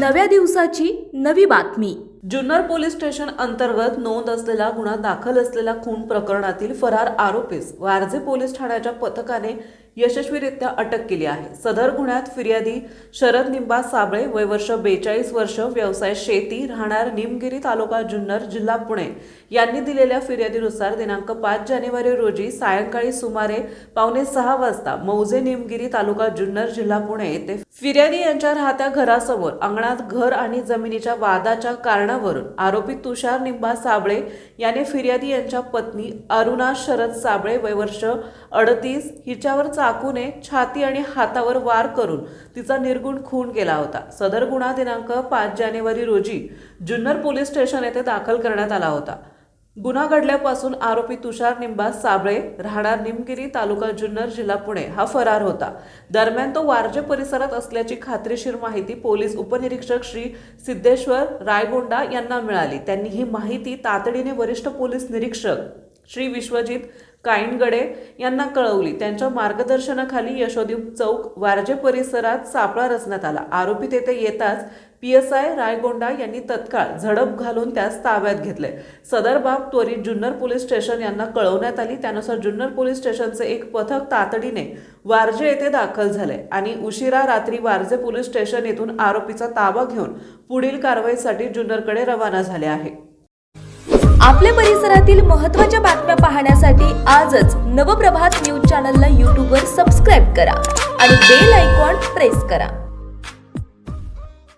नव्या दिवसाची नवी बातमी। जुन्नर पोलीस स्टेशन अंतर्गत नोंद असलेला गुन्हा दाखल असलेल्या खून प्रकरणातील फरार आरोपीस वारजे पोलीस ठाण्याच्या पथकाने यशस्वीरित्या अटक केली आहे। सदर गुन्ह्यात फिर्यादी शरद निंबा साबळे, वय वर्ष 42 वर्ष, व्यवसाय शेती, राहणार निमगिरी, तालुका जुन्नर, जिल्हा पुणे यांनी दिलेल्या फिर्यादीनुसार दिनांक 5 जानेवारी रोजी सायंकाळी सुमारे 5:45 वाजता मौजे निमगिरी, तालुका जुन्नर, जिल्हा पुणे येथे फिर्यादी यांच्या राहत्या घरासमोर अंगणात घर आणि जमिनीच्या वादाच्या कारणावरून आरोपी तुषार निंबा साबळे याने फिर्यादी यांच्या पत्नी अरुणा शरद साबळे, वय वर्ष 38 हिच्यावर चाकूने छाती आणि हातावर वार करून तिचा निर्गुण खून केला होता। सदर गुन्हा दिनांक 5 जानेवारी रोजी जुन्नर पोलीस स्टेशन येथे दाखल करण्यात आला होता। गुन्हा घडल्यापासून आरोपी तुषार निंबा साबळे, राहणार निमगिरी, तालुका जुन्नर, जिल्हा पुणे हा फरार होता। दरम्यान तो वारजे परिसरात असल्याची खात्रीशीर माहिती पोलीस उपनिरीक्षक श्री सिद्धेश्वर रायगोंडा यांना मिळाली। त्यांनी ही माहिती तातडीने वरिष्ठ पोलीस निरीक्षक श्री विश्वजित काईनगडे यांना कळवली। त्यांच्या मार्गदर्शनाखाली यशोदीप चौक वारजे परिसरात सापळा रचण्यात आला। आरोपी तेथे येताच PSI रायगोंडा यांनी तत्काळ झडप घालून त्यास ताब्यात घेतले। सदर बाब त्वरित जुन्नर पोलीस स्टेशन यांना कळवण्यात आली। त्यानुसार जुन्नर पोलीस स्टेशनचे एक पथक तातडीने वारजे येथे दाखल झाले आणि उशिरा रात्री वारजे पोलीस स्टेशन येथून आरोपीचा ताबा घेऊन पुढील कारवाईसाठी जुन्नरकडे रवाना झाले आहे। आपल्या परिसरातील महत्त्वाच्या बातम्या पाहण्यासाठी आजच नवप्रभात न्यूज चॅनलला YouTube वर सबस्क्राइब करा आणि बेल आयकॉन प्रेस करा।